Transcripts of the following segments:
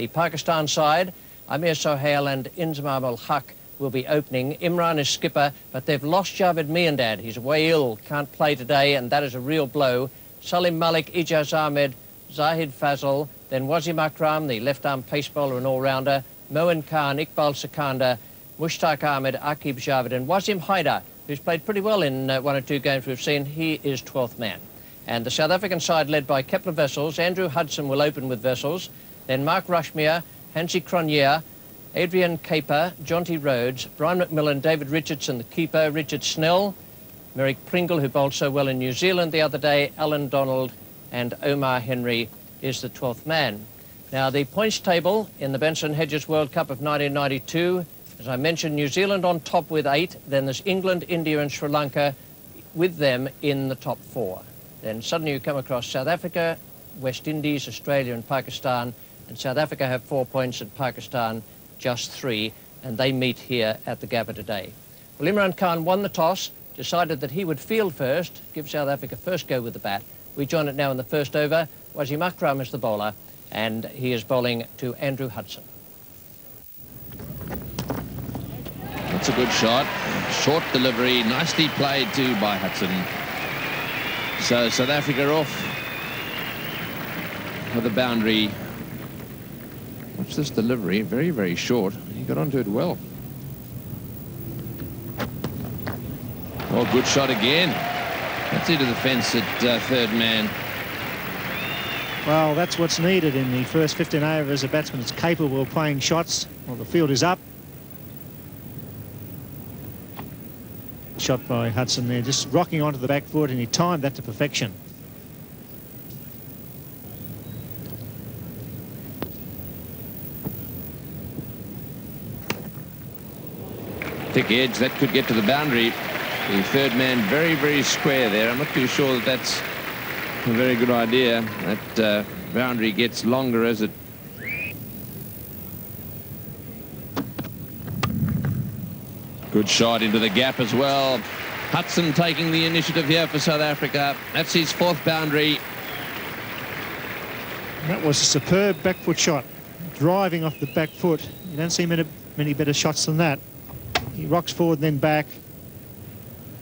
The Pakistan side, Amir Sohail and Inzamam al-Haq will be opening. Imran is skipper, but they've lost Javed Miandad. He's away ill, can't play today, and that is a real blow. Salim Malik, IJAZ Ahmed, Zahid Fazal, then Wasim Akram, the left-arm pace bowler and all-rounder, Moin Khan, Iqbal Sikandar, Mushtaq Ahmed, Aqib Javed, and Wasim Haidar, who's played pretty well in one or two games we've seen. He is 12th man. And the South African side, led by Kepler Wessels, Andrew Hudson will open with Wessels, then Mark Rushmere, Hansie Cronje, Adrian KUIPER, Jonty Rhodes, Brian McMillan, David Richardson, the keeper, Richard Snell, Merrick Pringle, who bowled so well in New Zealand the other day, Alan Donald, and Omar Henry is the 12th man. Now, the points table in the Benson Hedges World Cup of 1992, as I mentioned, New Zealand on top with 8, then there's England, India and Sri Lanka with them in the top 4. Then suddenly you come across South Africa, West Indies, Australia and Pakistan, and South Africa have 4 points and Pakistan just 3, and they meet here at the Gabba today. Well, Imran Khan won the toss, decided that he would field first, give South Africa first go with the bat. We join it now in the first over. Wasim Akram is the bowler, and he is bowling to Andrew Hudson. That's a good shot. Short delivery, nicely played too by Hudson. So South Africa off with a boundary. Watch this delivery, very, very short. He got onto it well. Oh, good shot again. That's into the fence at third man. Well, that's what's needed in the first 15 overs. A batsman is capable of playing shots. Well, the field is up. Shot by Hudson there, just rocking onto the back foot, and he timed that to perfection. Thick edge, that could get to the boundary. The third man very, very square there. I'm not too sure that that's a very good idea. That boundary gets longer as it... Good shot into the gap as well. Hudson taking the initiative here for South Africa. That's his 4th boundary. That was a superb back foot shot. Driving off the back foot. You don't see many better shots than that. He rocks forward and then back.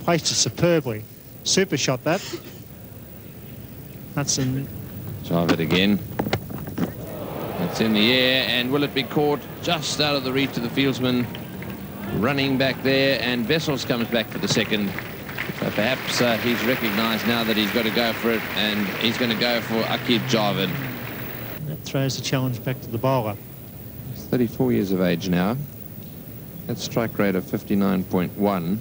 Placed it superbly. Super shot, that. Hudson. Drive it again. It's in the air, and will it be caught just out of the reach of the fieldsman? Running back there, and Wessels comes back for the second. So perhaps he's recognised now that he's got to go for it, and he's going to go for Aqib Javed. That throws the challenge back to the bowler. He's 34 years of age now. That strike rate of 59.1.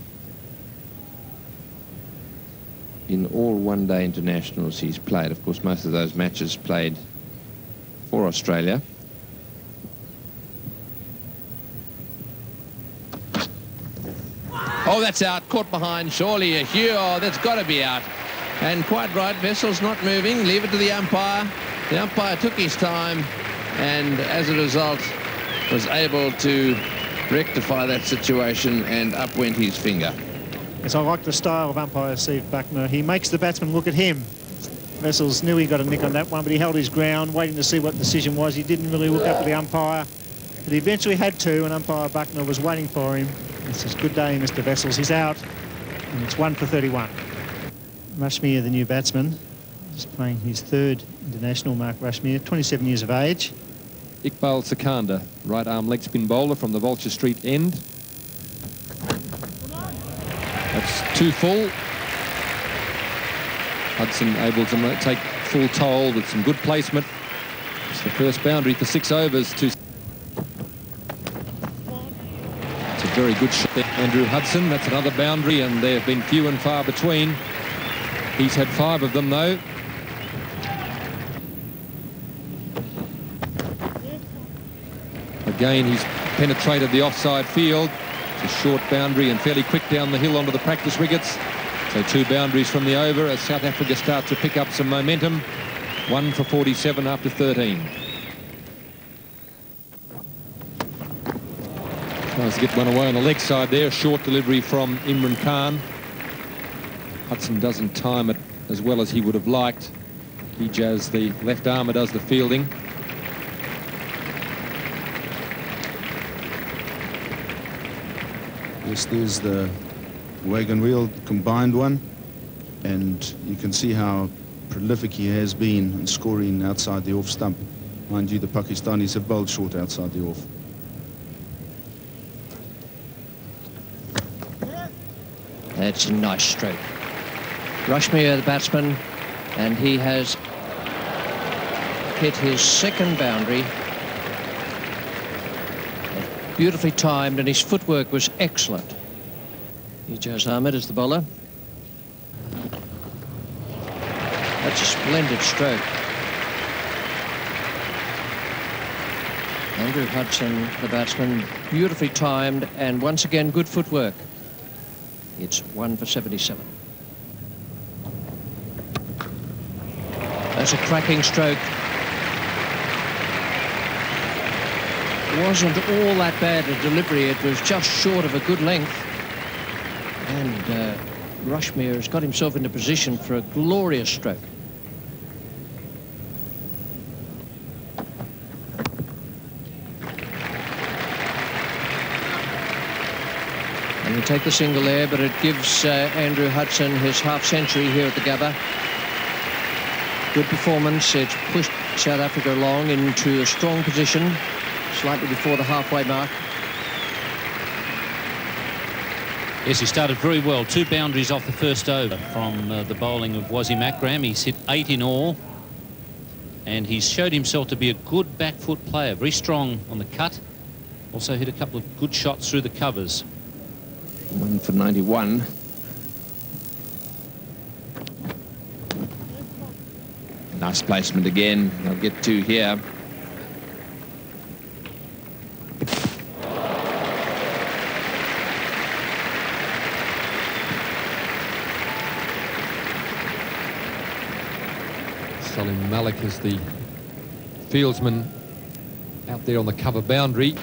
In all one-day internationals he's played. Of course, most of those matches played for Australia. Oh, that's out, caught behind, surely a Hugh. Oh, that's got to be out. And quite right, Wessel's not moving, leave it to the umpire. The umpire took his time, and as a result was able to rectify that situation, and up went his finger. Yes, I like the style of umpire Steve Buckner. He makes the batsman look at him. Wessels knew he got a nick on that one, but he held his ground, waiting to see what the decision was. He didn't really look up at the umpire, but he eventually had to, and umpire Buckner was waiting for him. This is good day, Mr. Wessels. He's out, and it's 1 for 31. Rushmere, the new batsman, just playing his 3rd international. Mark Rushmere, 27 years of age. Iqbal Sikandar, right arm leg spin bowler from the Vulture Street end. That's 2 full. Hudson able to take full toll with some good placement. It's the first boundary for 6 overs. It's a very good shot there, Andrew Hudson. That's another boundary, and they have been few and far between. He's had 5 of them, though. Again, he's penetrated the offside field. It's a short boundary and fairly quick down the hill onto the practice wickets. So 2 boundaries from the over as South Africa starts to pick up some momentum. 1 for 47 after 13. Tries to get one away on the leg side there. A short delivery from Imran Khan. Hudson doesn't time it as well as he would have liked. IJAZ, the left armour, does the fielding. Yes, there's the wagon wheel, combined one, and you can see how prolific he has been in scoring outside the off stump. Mind you, the Pakistanis have bowled short outside the off. That's a nice stroke. Rushmere, the batsman, and he has hit his second boundary. Beautifully timed, and his footwork was excellent. IJAZ Ahmed is the bowler. That's a splendid stroke. Andrew Hudson, the batsman, beautifully timed, and once again, good footwork. It's 1 for 77. That's a cracking stroke. Wasn't all that bad a delivery. It was just short of a good length. And Rushmere has got himself into position for a glorious stroke. And you take the single there, but it gives Andrew Hudson his half-century here at the Gabba. Good performance. It's pushed South Africa along into a strong position, slightly before the halfway mark. Yes, he started very well. 2 boundaries off the first over from the bowling of Wasim Akram. He's hit 8 in all. And he's showed himself to be a good back foot player. Very strong on the cut. Also hit a couple of good shots through the covers. 1 for 91. Nice placement again. They'll get 2 here. Salim Malik is the fieldsman out there on the cover boundary.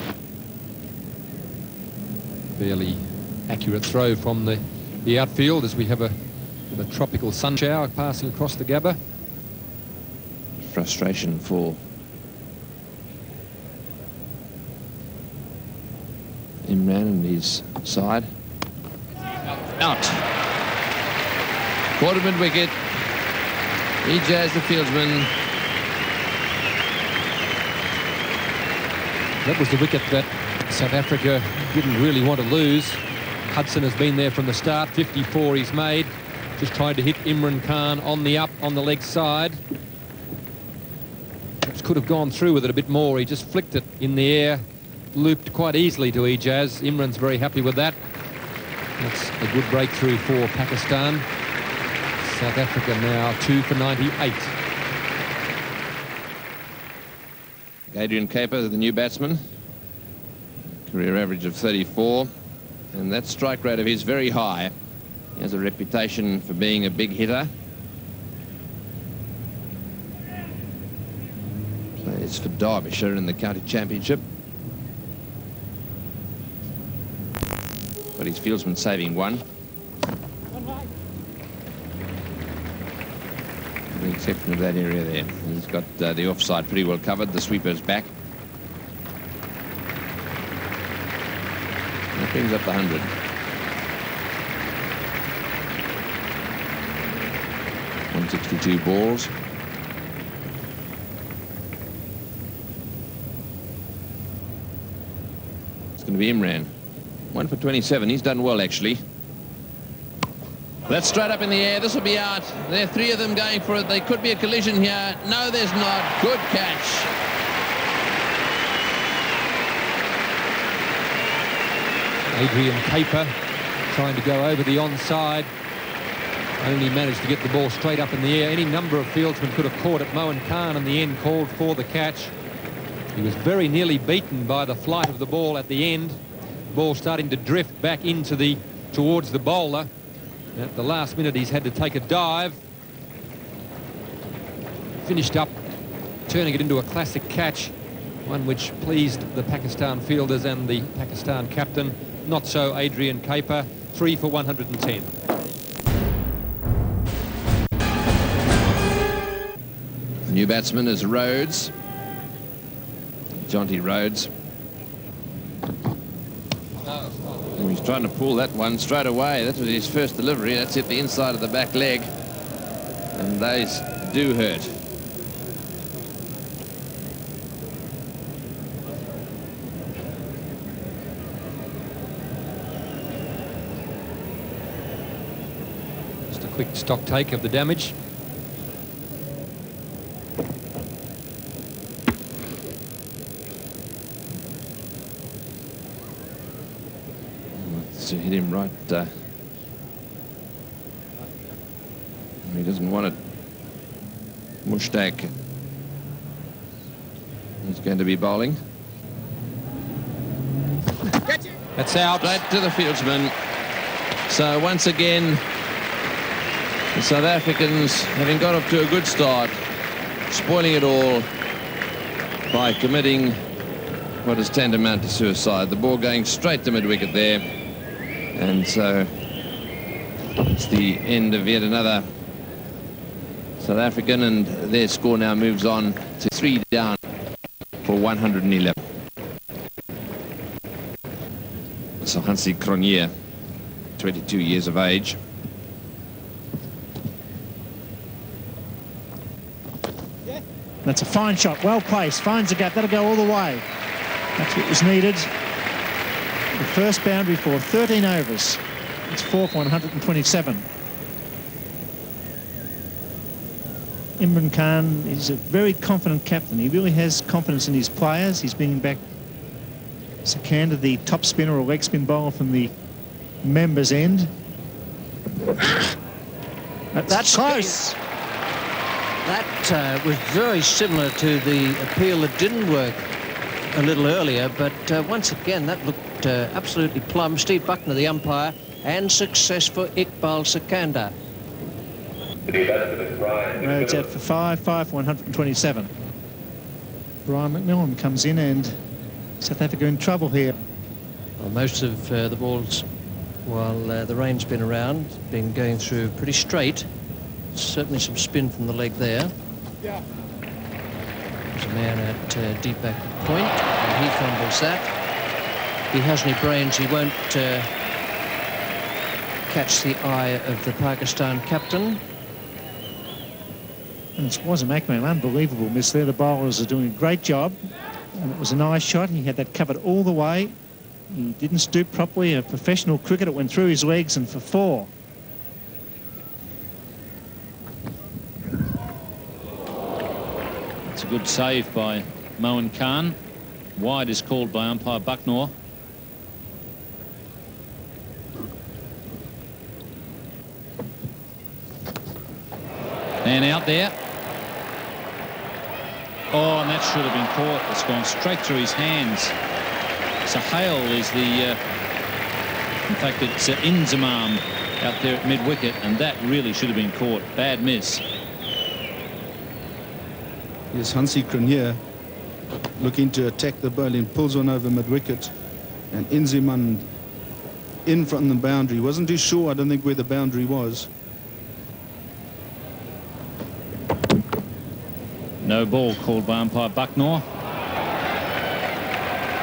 Fairly accurate throw from the outfield as we have a tropical sun shower passing across the Gabba. Frustration for Imran and his side. Out. Quarter mid wicket. IJAZ the fieldsman. That was the wicket that South Africa didn't really want to lose. Hudson has been there from the start. 54 he's made. Just tried to hit Imran Khan on the up, on the leg side. Perhaps could have gone through with it a bit more. He just flicked it in the air. Looped quite easily to IJAZ. Imran's very happy with that. That's a good breakthrough for Pakistan. South Africa now 2 for 98. ADRIAN KUIPER, the new batsman. Career average of 34. And that strike rate of his very high. He has a reputation for being a big hitter. Plays for Derbyshire in the county championship. But his fieldsman saving 1. With the exception of that area there. He's got the offside pretty well covered. The sweeper's back. That brings up the 100. .162 balls. It's going to be Imran. 1 for 27. He's done well, actually. That's straight up in the air. This will be out. There are 3 of them going for it. There could be a collision here. No, there's not. Good catch. ADRIAN KUIPER trying to go over the onside. Only managed to get the ball straight up in the air. Any number of fieldsmen could have caught it. Mohan Khan in the end called for the catch. He was very nearly beaten by the flight of the ball at the end. Ball starting to drift back towards the bowler. At the last minute he's had to take a dive. Finished up turning it into a classic catch. One which pleased the Pakistan fielders and the Pakistan captain. Not so ADRIAN KUIPER. 3 for 110. The new batsman is Rhodes. Jonty Rhodes. And he's trying to pull that one straight away. That was his first delivery. That's hit the inside of the back leg. And those do hurt. Just a quick stock take of the damage. Let's hit him right. He doesn't want it. Mushtaq. He's going to be bowling. That's out. Straight to the fieldsman. So once again, the South Africans, having got off to a good start, spoiling it all by committing what is tantamount to suicide. The ball going straight to mid-wicket there. And so it's the end of yet another South African, and their score now moves on to 3 down for 111. So Hansi Cronje, 22 years of age. That's a fine shot, well placed, finds a gap, that'll go all the way. That's what was needed. The first boundary for 13 overs. It's 4 for 127. Imran Khan is a very confident captain. He really has confidence in his players. He's bringing back Sikandar, the top spinner or leg spin bowler from the members' end. That's close. That was very similar to the appeal that didn't work a little earlier, but once again that looked absolutely plumb. Steve Buckner, the umpire, and success for Iqbal Sikandar. Rhodes out for 5 for 127. Brian McMillan comes in, and South Africa in trouble here. Well, most of the balls, while the rain's been around, been going through pretty straight. Certainly some spin from the leg there. There's a man at deep back point, and he fumbles that. He has any brains, he won't catch the eye of the Pakistan captain. And it was a Macman, unbelievable miss there. The bowlers are doing a great job. And it was a nice shot. He had that covered all the way. He didn't stoop properly. A professional cricketer went through his legs and for 4. It's a good save by Moin Khan. Wide is called by umpire Bucknor. And out there. Oh, and that should have been caught. It's gone straight through his hands. Sahel is the... in fact, it's Inzamam out there at mid-wicket, and that really should have been caught. Bad miss. Here's Hansi Cronje looking to attack the bowling, pulls one over mid-wicket, and Inziman in front of the boundary. Wasn't too sure, I don't think, where the boundary was. No ball called by umpire Bucknor.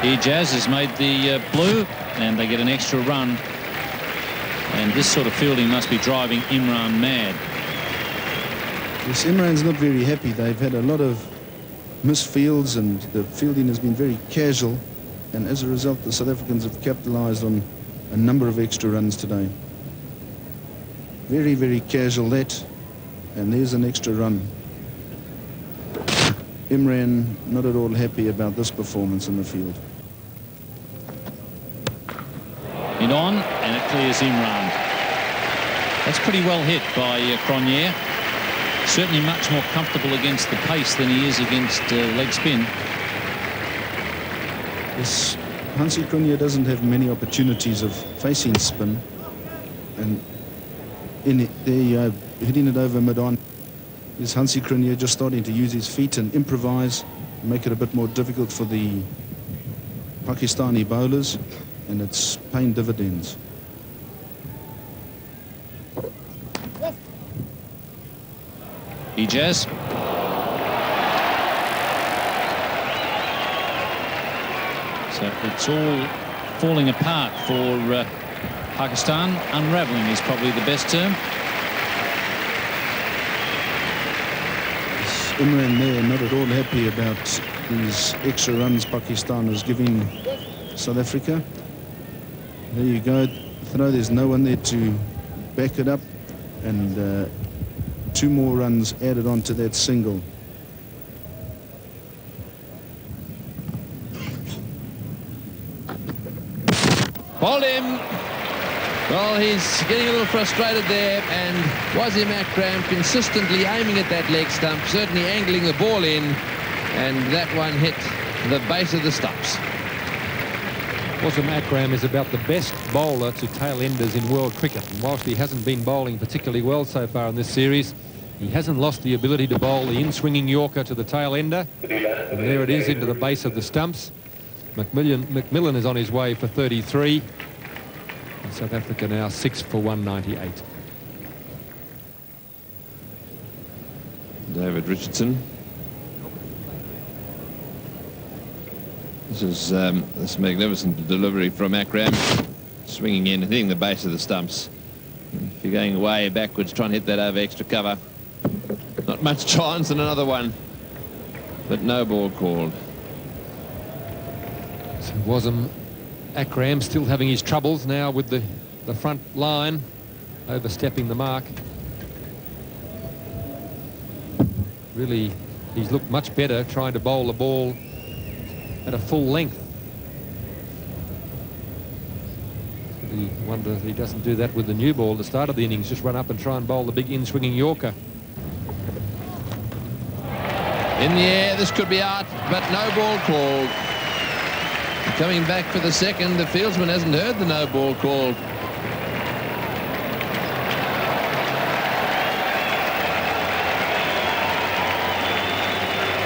IJAZ has made the blue, and they get an extra run. And this sort of fielding must be driving Imran mad. Yes, Imran's not very happy. They've had a lot of misfields, and the fielding has been very casual. And as a result, the South Africans have capitalised on a number of extra runs today. Very, very casual that. And there's an extra run. Imran not at all happy about this performance in the field. In on, and it clears Imran. That's pretty well hit by Cronje. Certainly much more comfortable against the pace than he is against leg spin. Yes, Hansi Cronje doesn't have many opportunities of facing spin, and in it, they're hitting it over mid-on. Is Hansi Cronje just starting to use his feet and improvise, make it a bit more difficult for the Pakistani bowlers, and it's paying dividends. IJAZ. So it's all falling apart for Pakistan. Unravelling is probably the best term. IMRAN there not at all happy about these extra runs Pakistan was giving South Africa. There you go, throw, there's no one there to back it up, and 2 more runs added on to that single. Bowled him. Well, he's getting a little frustrated there, and Wasim Akram consistently aiming at that leg stump, certainly angling the ball in, and that one hit the base of the stumps. Wasim Akram is about the best bowler to tail-enders in world cricket, and whilst he hasn't been bowling particularly well so far in this series, he hasn't lost the ability to bowl the in-swinging Yorker to the tail-ender, and there it is into the base of the stumps. McMillan is on his way for 33. And South Africa now 6 for 198. David Richardson. This is this magnificent delivery from Akram, swinging in, hitting the base of the stumps. If you're going way backwards, trying to hit that over extra cover, not much chance, and another one, but no ball called. So Wasim Akram still having his troubles now with the front line, overstepping the mark. Really, he's looked much better trying to bowl the ball at a full length. I wonder if he doesn't do that with the new ball at the start of the innings, just run up and try and bowl the big in-swinging Yorker. In the air, this could be out, but no ball called. Coming back for the second, the fieldsman hasn't heard the no ball called.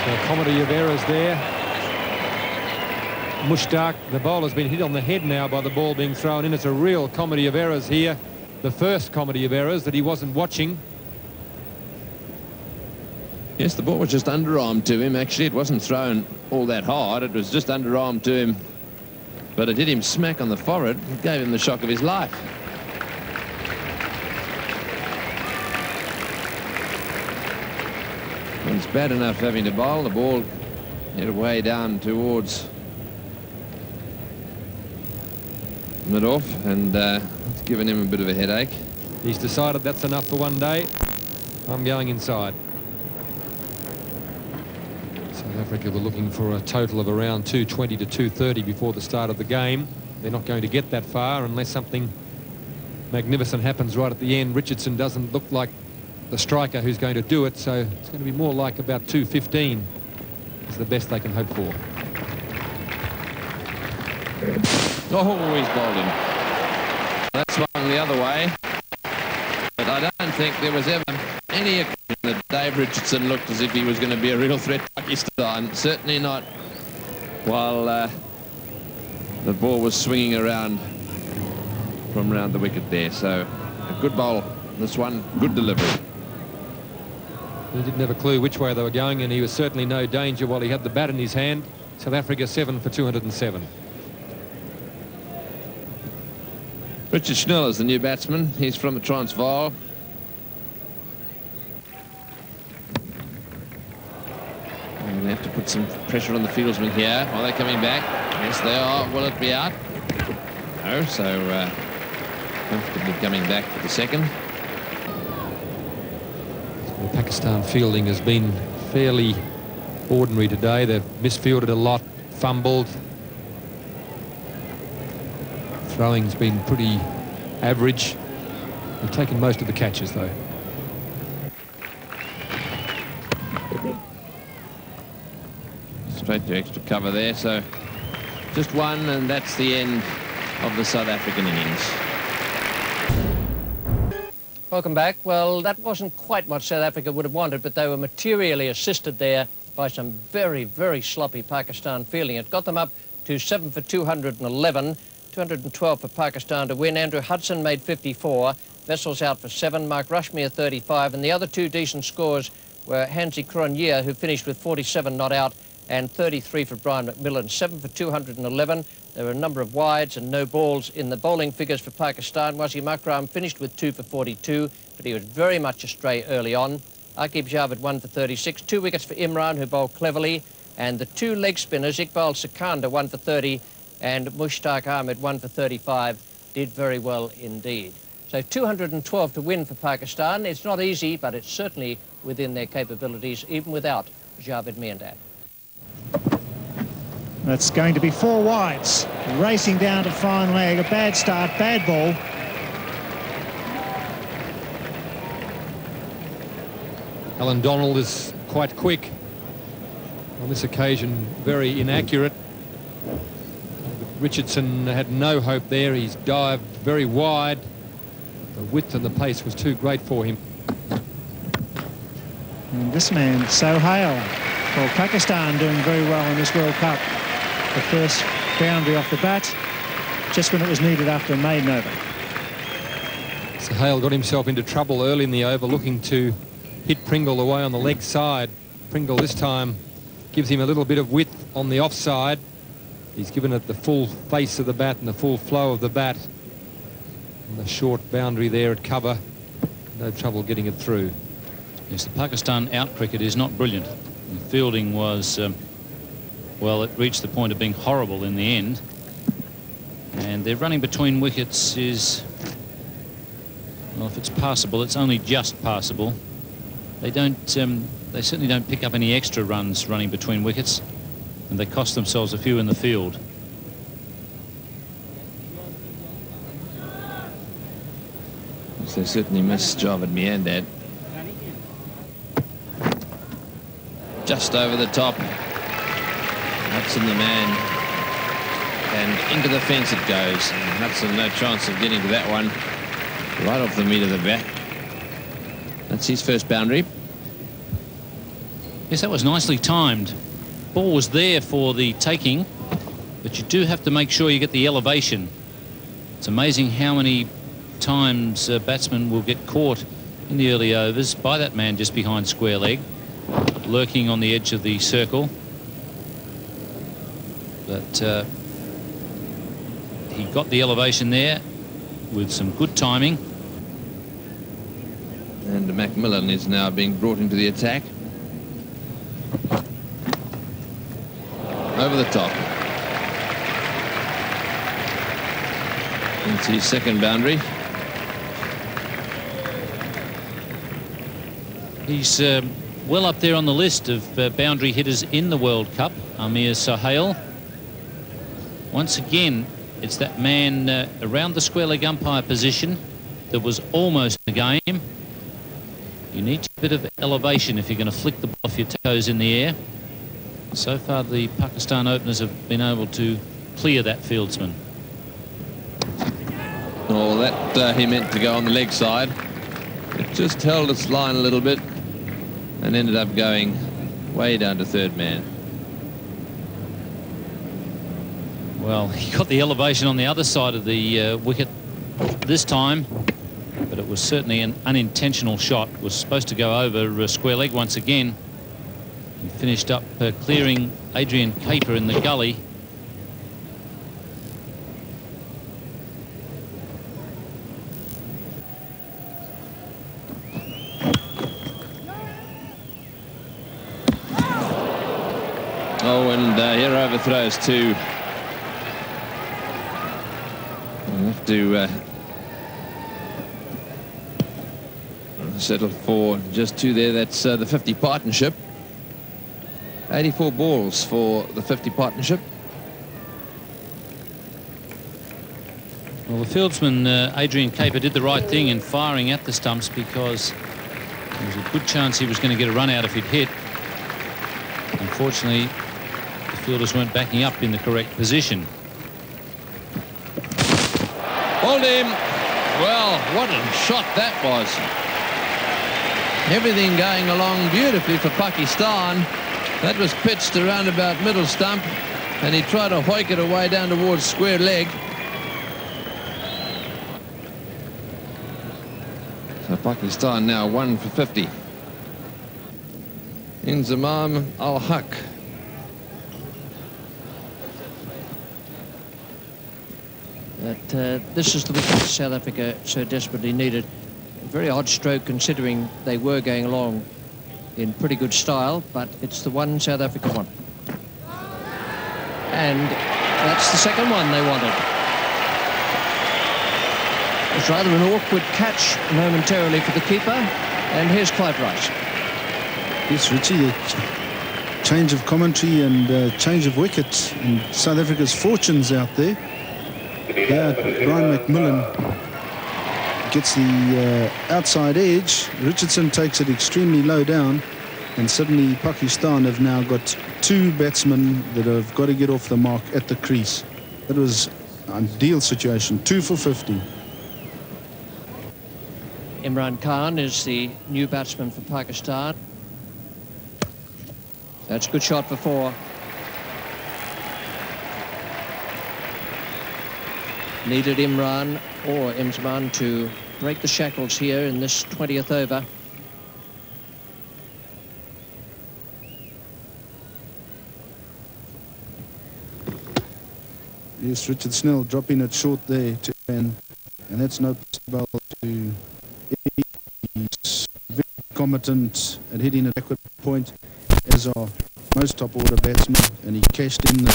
A comedy of errors there. Mushtaq, the bowler's been hit on the head now by the ball being thrown in. It's a real comedy of errors here. The first comedy of errors that he wasn't watching. Yes, the ball was just underarm to him. Actually, it wasn't thrown all that hard. It was just underarm to him. But it hit him smack on the forehead. It gave him the shock of his life. Well, it's bad enough having to bowl. The ball hit way down towards mid-off, and it's given him a bit of a headache. He's decided that's enough for one day. I'm going inside. South Africa were looking for a total of around 220 to 230 before the start of the game. They're not going to get that far unless something magnificent happens right at the end. Richardson doesn't look like the striker who's going to do it, so it's going to be more like about 215 is the best they can hope for. Oh, he's bowled him. That swung the other way. But I don't think there was ever any occasion that Dave Richardson looked as if he was going to be a real threat to Pakistan. Certainly not while the ball was swinging around from around the wicket there. So a good bowl, this one, good delivery. He didn't have a clue which way they were going, and he was certainly no danger while he had the bat in his hand. South Africa 7 for 207. Richard Schnell is the new batsman. He's from the Transvaal. We're going to have to put some pressure on the fieldsmen here. Are they coming back? Yes, they are. Will it be out? No, so comfortably coming back for the second. The Pakistan fielding has been fairly ordinary today. They've misfielded a lot, fumbled. Throwing's been pretty average. They've taken most of the catches, though. Straight to extra cover there, so just one, and that's the end of the South African innings. Welcome back. Well, that wasn't quite what South Africa would have wanted, but they were materially assisted there by some very, very sloppy Pakistan fielding. It got them up to 7 for 211, 212 for Pakistan to win. Andrew Hudson made 54, Wessels out for 7, Mark Rushmere 35, and the other two decent scores were Hansie Cronje, who finished with 47 not out, and 33 for Brian McMillan, 7 for 211. There were a number of wides and no balls in the bowling figures for Pakistan. Wasim Akram finished with 2 for 42, but he was very much astray early on. Aqib Javed 1 for 36, 2 wickets for Imran, who bowled cleverly, and the 2 leg spinners, Iqbal Sikandar 1 for 30 and Mushtaq Ahmed 1 for 35, did very well indeed. So 212 to win for Pakistan. It's not easy, but it's certainly within their capabilities, even without Javed Miandad. That's going to be 4 wides. Racing down to fine leg. A bad start, bad ball. Alan Donald is quite quick. On this occasion, very inaccurate. Richardson had no hope there. He's dived very wide. The width and the pace was too great for him. And this man, Sohail, well, Pakistan doing very well in this World Cup. The first boundary off the bat, just when it was needed after a maiden over. Sohail got himself into trouble early in the over, looking to hit Pringle away on the leg side. Pringle this time gives him a little bit of width on the offside. He's given it the full face of the bat and the full flow of the bat. And the short boundary there at cover, no trouble getting it through. Yes, the Pakistan out cricket is not brilliant. The fielding was, well, it reached the point of being horrible in the end. And their running between wickets is, well, if it's passable, it's only just passable. They certainly don't pick up any extra runs running between wickets, and they cost themselves a few in the field. They certainly missed Javed Miandad. Just over the top. Hudson the man. And into the fence it goes. And Hudson no chance of getting to that one. Right off the meat of the bat. That's his first boundary. Yes, that was nicely timed. Ball was there for the taking, but you do have to make sure you get the elevation. It's amazing how many times batsmen will get caught in the early overs by that man just behind square leg, lurking on the edge of the circle. But he got the elevation there with some good timing. And McMillan is now being brought into the attack. Over the top. It's his second boundary. He's well up there on the list of boundary hitters in the World Cup, Amir Sohail. Once again, it's that man around the square leg umpire position that was almost in the game. You need a bit of elevation if you're going to flick the ball off your toes in the air. So far, the Pakistan openers have been able to clear that fieldsman. Oh, that he meant to go on the leg side. It just held its line a little bit and ended up going way down to third man. Well, he got the elevation on the other side of the wicket this time, but it was certainly an unintentional shot. It was supposed to go over square leg once again. He finished up clearing Adrian KUIPER in the gully. Oh, and here overthrows too. We'll have to settle for just 2 there. That's the 50 partnership. 84 balls for the 50 partnership. Well, the fieldsman, Adrian KUIPER, did the right thing in firing at the stumps, because there was a good chance he was going to get a run out if he'd hit. Unfortunately, the fielders weren't backing up in the correct position. Hold him. Well, what a shot that was. Everything going along beautifully for Pakistan. That was pitched around about middle stump, and he tried to hoik it away down towards square leg. So Pakistan now 1 for 50. Inzamam al-Haq But this is the wicket South Africa so desperately needed. A very odd stroke considering they were going along in pretty good style, but it's the one South Africa wanted. And that's the second one they wanted. It was rather an awkward catch momentarily for the keeper, and here's Clive Rice. Yes, Richie, the change of commentary and change of wickets and South Africa's fortunes out there. Yeah, Brian McMillan gets the outside edge. Richardson takes it extremely low down, and suddenly Pakistan have now got two batsmen that have got to get off the mark at the crease. That was an ideal situation, 2 for 50. Imran Khan is the new batsman for Pakistan. That's a good shot for 4. Needed Imran or Imzman to break the shackles here in this 20th over. Yes, Richard Snell dropping it short there to and that's no possible to. He's very competent at hitting a backward point, as are most top order batsmen, and he cashed in there.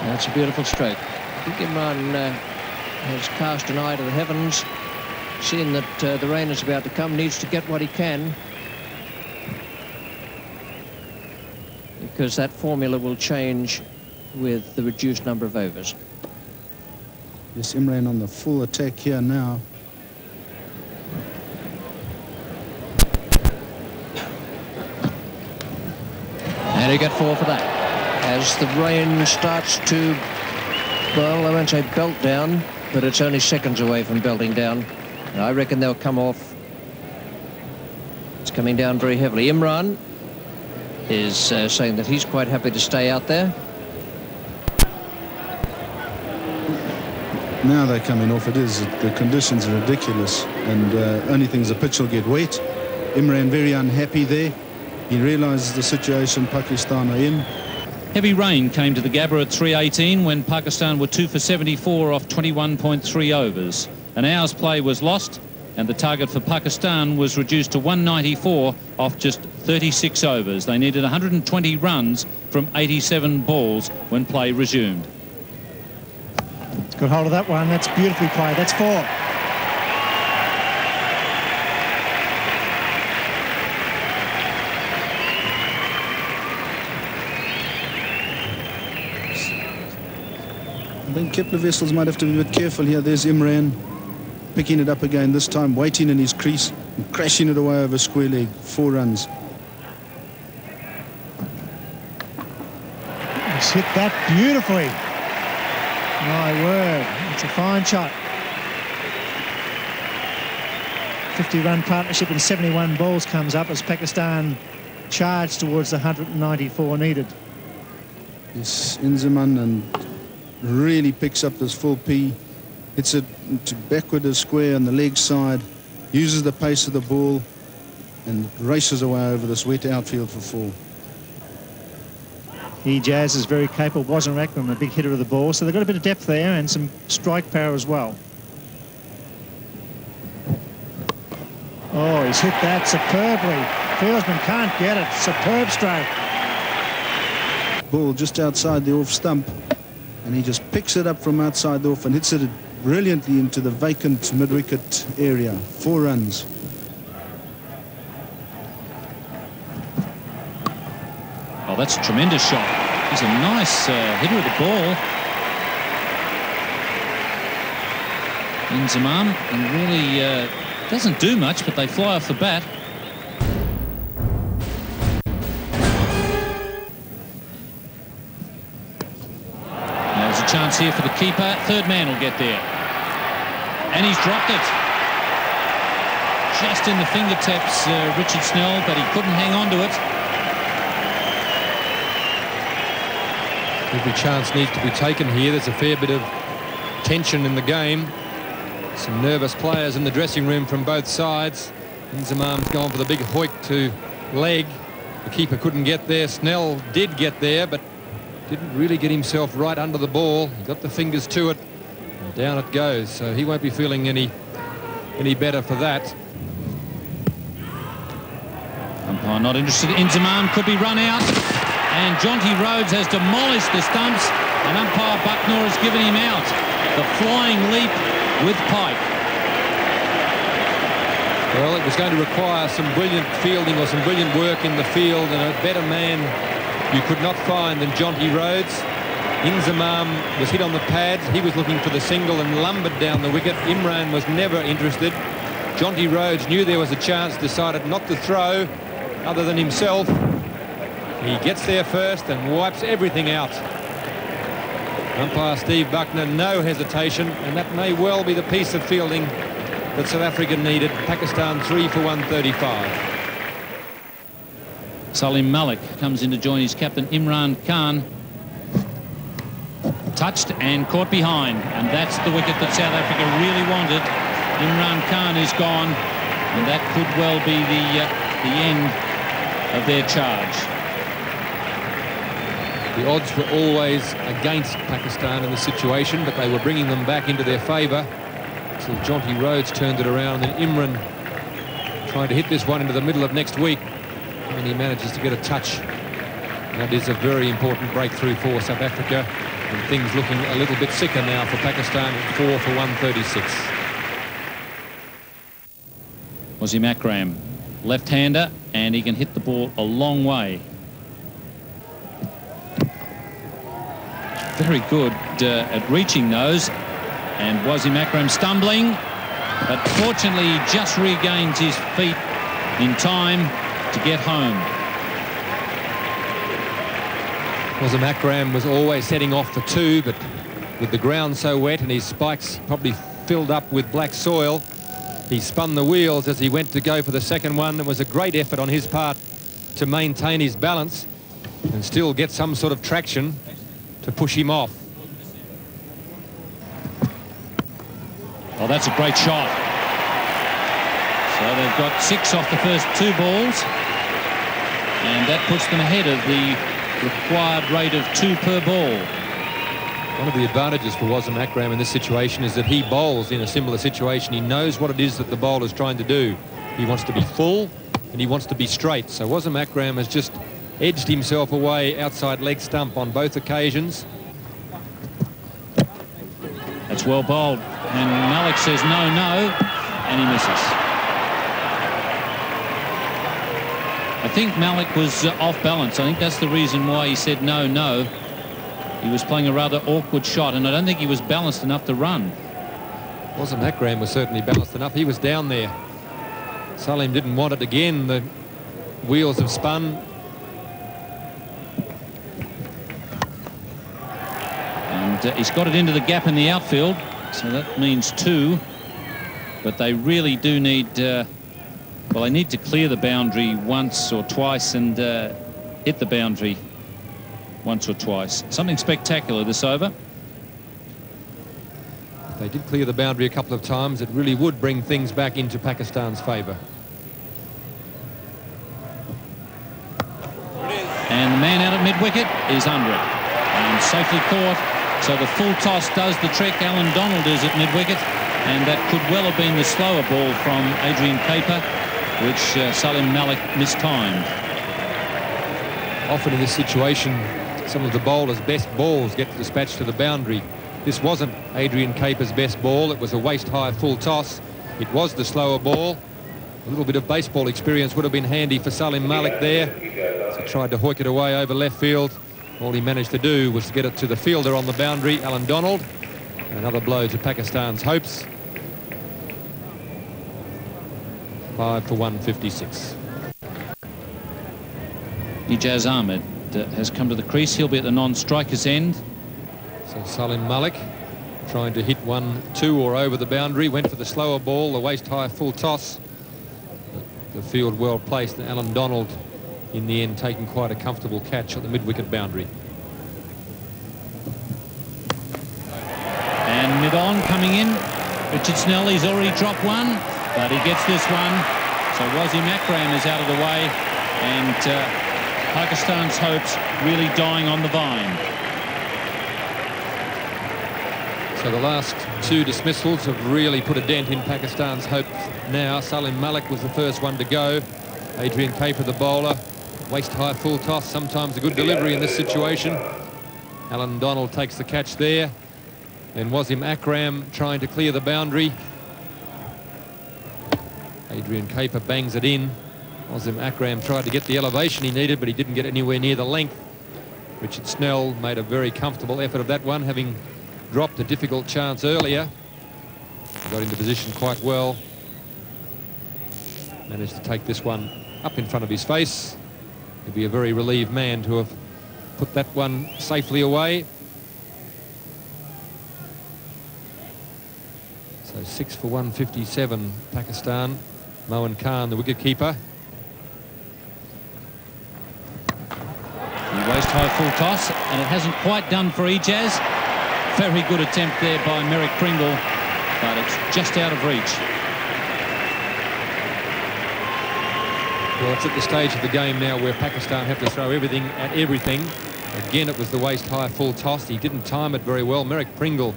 That's a beautiful stroke. I think Imran has cast an eye to the heavens, seeing that the rain is about to come, needs to get what he can, because that formula will change with the reduced number of overs. Yes, Imran on the full attack here now. And he got 4 for that. As the rain starts to, well, I won't say belt down, but it's only seconds away from belting down. And I reckon they'll come off. It's coming down very heavily. Imran is saying that he's quite happy to stay out there. Now they're coming off. The conditions are ridiculous, and only thing's the pitch will get wet. Imran very unhappy there. He realises the situation Pakistan are in. Heavy rain came to the Gabba at 3:18 when Pakistan were 2 for 74 off 21.3 overs. An hour's play was lost, and the target for Pakistan was reduced to 194 off just 36 overs. They needed 120 runs from 87 balls when play resumed. Got hold of that one. That's beautifully played. That's 4. I think Kepler Wessels might have to be a bit careful here. There's Imran picking it up again, this time waiting in his crease and crashing it away over square leg. 4 runs. He's hit that beautifully. My word, it's a fine shot. 50-run partnership in 71 balls comes up as Pakistan charge towards the 194 needed. Yes, Inzaman and really picks up this full P, hits it to backward a square on the leg side, uses the pace of the ball and races away over this wet outfield for 4. IJAZ is very capable. Wasn't Rackman, a big hitter of the ball, so they've got a bit of depth there and some strike power as well. Oh, he's hit that superbly. Fieldsman can't get it. Superb stroke. Ball just outside the off stump, and he just picks it up from outside the off and hits it brilliantly into the vacant mid-wicket area. 4 runs. Oh, that's a tremendous shot. He's a nice hitter of the ball. Inzamam, and really doesn't do much, but they fly off the bat. There's a chance here for the keeper. Third man will get there. And he's dropped it. Just in the fingertips, Richard Snell, but he couldn't hang on to it. Every chance needs to be taken here. There's a fair bit of tension in the game. Some nervous players in the dressing room from both sides. Inzamam's gone for the big hoik to leg. The keeper couldn't get there. Snell did get there, but didn't really get himself right under the ball. He got the fingers to it, and down it goes. So he won't be feeling any better for that. Umpire not interested. Inzamam could be run out, and Jonty Rhodes has demolished the stumps, and umpire Bucknor has given him out. The flying leap with Pike. Well, it was going to require some brilliant fielding or some brilliant work in the field, and a better man you could not find than Jonty Rhodes. Inzamam was hit on the pads. He was looking for the single and lumbered down the wicket. Imran was never interested. Jonty Rhodes knew there was a chance, decided not to throw other than himself. He gets there first and wipes everything out. Umpire Steve Bucknor, no hesitation, and that may well be the piece of fielding that South Africa needed. Pakistan 3 for 135. Salim Malik comes in to join his captain Imran Khan. Touched and caught behind, and that's the wicket that South Africa really wanted. Imran Khan is gone, and that could well be the end of their charge. The odds were always against Pakistan in this situation, but they were bringing them back into their favour until Jonty Rhodes turned it around, and then Imran trying to hit this one into the middle of next week, and he manages to get a touch. That is a very important breakthrough for South Africa, and things looking a little bit sicker now for Pakistan at 4 for 136. Wasim Akram, left-hander, and he can hit the ball a long way. Very good at reaching those, and Wasim Akram stumbling, but fortunately he just regains his feet in time to get home. Wasim Akram was always setting off for 2, but with the ground so wet and his spikes probably filled up with black soil, he spun the wheels as he went to go for the second one. It was a great effort on his part to maintain his balance and still get some sort of traction to push him off. Oh, that's a great shot. So they've got 6 off the first 2 balls, and that puts them ahead of the required rate of 2 per ball. One of the advantages for Wasim Akram in this situation is that he bowls in a similar situation. He knows what it is that the bowler's trying to do. He wants to be full and he wants to be straight. So Wasim Akram has just edged himself away outside leg stump on both occasions. That's well bowled, and Malik says no, no, and he misses. I think Malik was off balance. I think that's the reason why he said no, no. He was playing a rather awkward shot, and I don't think he was balanced enough to run. Wasim Akram was certainly balanced enough. He was down there. Salim didn't want it again. The wheels have spun. And he's got it into the gap in the outfield, so that means 2. But they really do need, well, they need to clear the boundary once or twice and hit the boundary once or twice. Something spectacular this over. If they did clear the boundary a couple of times, it really would bring things back into Pakistan's favour. And the man out at mid-wicket is under it, and safely caught. So the full toss does the trick. Alan Donald is at mid-wicket, and that could well have been the slower ball from Adrian KUIPER, which Salim Malik mistimed. Often in this situation, some of the bowler's best balls get dispatched to the boundary. This wasn't Adrian KUIPER's best ball. It was a waist-high full toss. It was the slower ball. A little bit of baseball experience would have been handy for Salim Malik there. So he tried to hoik it away over left field. All he managed to do was to get it to the fielder on the boundary, Alan Donald. Another blow to Pakistan's hopes. 5 for 156. IJAZ Ahmed has come to the crease. He'll be at the non-striker's end. So Salim Malik trying to hit 1, 2 or over the boundary. Went for the slower ball, the waist-high full toss. The field well placed, and Alan Donald in the end taking quite a comfortable catch at the mid-wicket boundary. And mid-on coming in. Richard Snell, he's already dropped one, but he gets this one. So Wasim Akram is out of the way, and Pakistan's hopes really dying on the vine. So the last two dismissals have really put a dent in Pakistan's hopes now. Salim Malik was the first one to go. Adrian KUIPER, the bowler. Waist-high full toss, sometimes a good delivery in this situation. Alan Donald takes the catch there. Then Wasim Akram trying to clear the boundary. Adrian KUIPER bangs it in. Wasim Akram tried to get the elevation he needed, but he didn't get anywhere near the length. Richard Snell made a very comfortable effort of that one, having dropped a difficult chance earlier. He got into position quite well. Managed to take this one up in front of his face. He'd be a very relieved man to have put that one safely away. So 6 for 157, Pakistan. Moin Khan, the wicketkeeper. He waist-high full toss, and it hasn't quite done for IJAZ. Very good attempt there by Merrick Pringle, but it's just out of reach. Well, it's at the stage of the game now where Pakistan have to throw everything at everything. Again, it was the waist-high full toss. He didn't time it very well. Merrick Pringle,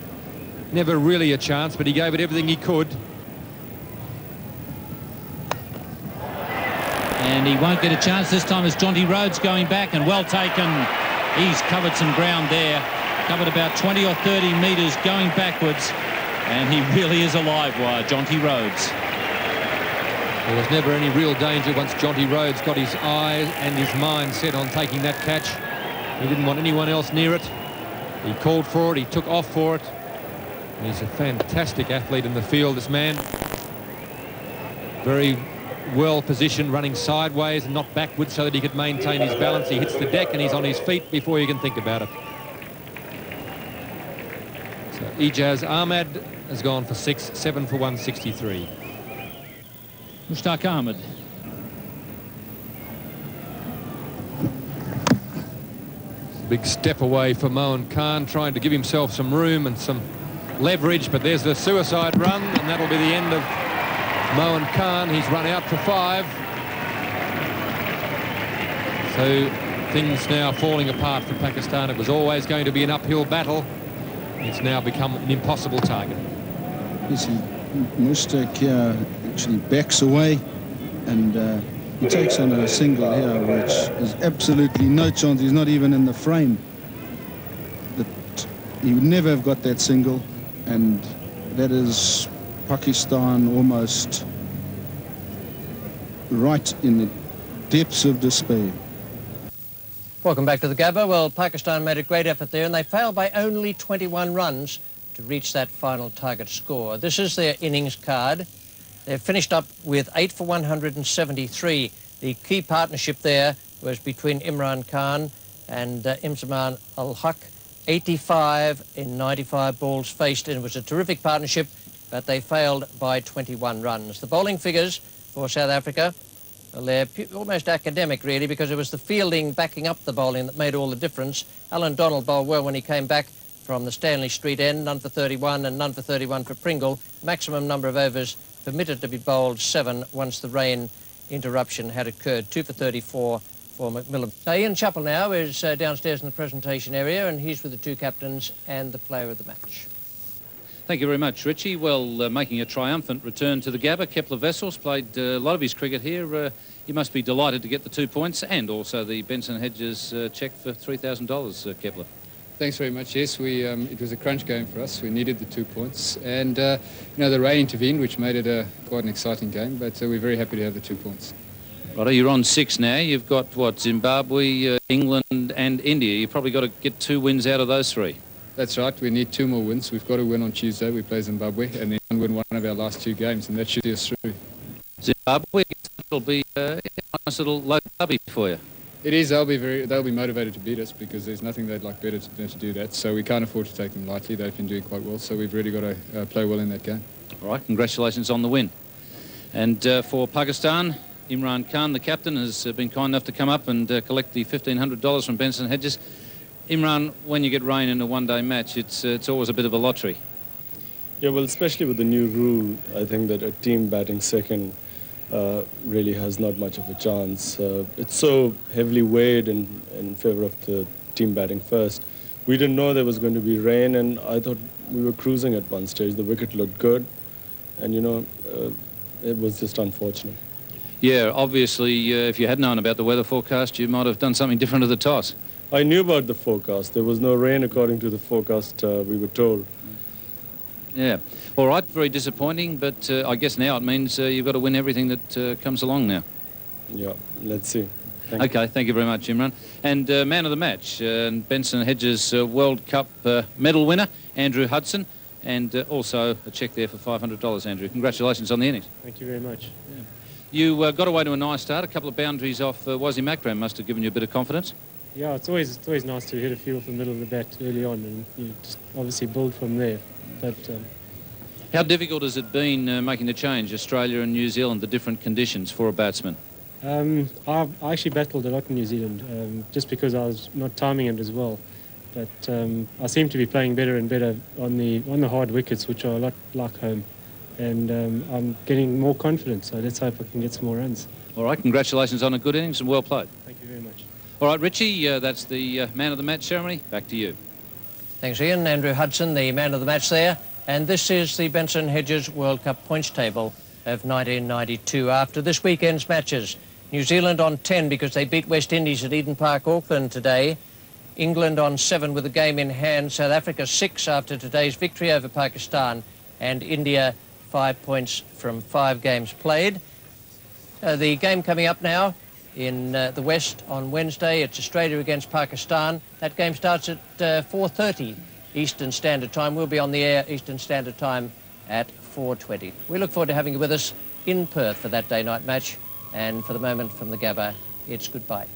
never really a chance, but he gave it everything he could. And he won't get a chance this time as Jonty Rhodes going back, and well taken. He's covered some ground there. Covered about 20 or 30 metres going backwards. And he really is a live wire, Jonty Rhodes. There was never any real danger once Jonty Rhodes got his eye and his mind set on taking that catch. He didn't want anyone else near it. He called for it, he took off for it. And he's a fantastic athlete in the field, this man. Very well positioned, running sideways and not backwards so that he could maintain his balance. He hits the deck and he's on his feet before you can think about it. So IJAZ Ahmed has gone for 6, 7 for 163. Mushtaq Ahmed. Big step away for Moin Khan, trying to give himself some room and some leverage, but there's the suicide run, and that'll be the end of Moin Khan. He's run out for 5. So things now falling apart for Pakistan. It was always going to be an uphill battle. It's now become an impossible target. You see, Mushtaq here actually backs away, and he takes on a single here, which is absolutely no chance. He's not even in the frame. He would never have got that single, and that is Pakistan almost right in the depths of despair. Welcome back to the Gabba. Well, Pakistan made a great effort there, and they failed by only 21 runs to reach that final target score. This is their innings card. They've finished up with 8 for 173. The key partnership there was between Imran Khan and Imran al-Haq. 85 in 95 balls faced, and it was a terrific partnership, but they failed by 21 runs. The bowling figures for South Africa, well, they're almost academic, really, because it was the fielding backing up the bowling that made all the difference. Alan Donald bowled well when he came back from the Stanley Street end, none for 31 and none for 31 for Pringle. Maximum number of overs permitted to be bowled 7 once the rain interruption had occurred. 2 for 34 for McMillan. So Ian Chappell now is downstairs in the presentation area, and he's with the two captains and the player of the match. Thank you very much, Richie. Well, making a triumphant return to the Gabba, Kepler Wessels played a lot of his cricket here. You must be delighted to get the 2 points and also the Benson Hedges cheque for $3,000, Kepler. Thanks very much. Yes, it was a crunch game for us. We needed the 2 points, and you know, the rain intervened, which made it quite an exciting game. But we're very happy to have the 2 points. Righto, you're on 6 now. You've got what, Zimbabwe, England, and India. You've probably got to get 2 wins out of those 3. That's right. We need 2 more wins. We've got to win on Tuesday. We play Zimbabwe, and then win one of our last 2 games, and that should see us through. Zimbabwe, it'll be a nice little low derby for you. It is. They'll be motivated to beat us because there's nothing they'd like better than to do that. So we can't afford to take them lightly. They've been doing quite well. So we've really got to play well in that game. All right. Congratulations on the win. And for Pakistan, Imran Khan, the captain, has been kind enough to come up and collect the $1,500 from Benson Hedges. Imran, when you get rain in a one-day match, it's always a bit of a lottery. Yeah, well, especially with the new rule, I think that a team batting second really has not much of a chance. It's so heavily weighed in favor of the team batting first. we didn't know there was going to be rain, and I thought we were cruising at one stage. The wicket looked good, and you know, it was just unfortunate. Yeah, obviously, if you had known about the weather forecast, you might have done something different at the toss. I knew about the forecast. There was no rain according to the forecast we were told. Yeah. All right, very disappointing, but I guess now it means you've got to win everything that comes along now. Yeah, let's see. Thank you very much, Imran. And man of the match, Benson Hedges World Cup medal winner, Andrew Hudson, and also a cheque there for $500, Andrew. Congratulations on the innings. Thank you very much. Yeah. You got away to a nice start. A couple of boundaries off WESSEL must have given you a bit of confidence. Yeah, it's always nice to hit a few off the middle of the bat early on, and you just obviously build from there. But how difficult has it been making the change, Australia and New Zealand, the different conditions for a batsman? I actually battled a lot in New Zealand, just because I was not timing it as well. But I seem to be playing better and better on the hard wickets, which are a lot like home. And I'm getting more confidence, so let's hope I can get some more runs. All right, congratulations on a good innings and well played. Thank you very much. All right, Richie, that's the man of the match ceremony. Back to you. Thanks, Ian. Andrew Hudson, the man of the match there. And this is the Benson Hedges World Cup points table of 1992 after this weekend's matches. New Zealand on 10 because they beat West Indies at Eden Park, Auckland today. England on 7 with the game in hand. South Africa 6 after today's victory over Pakistan. And India 5 points from 5 games played. The game coming up now in the West on Wednesday, it's Australia against Pakistan. That game starts at 4:30 Eastern Standard Time. We'll be on the air Eastern Standard Time at 4:20. We look forward to having you with us in Perth for that day-night match. And for the moment from the Gabba, it's goodbye.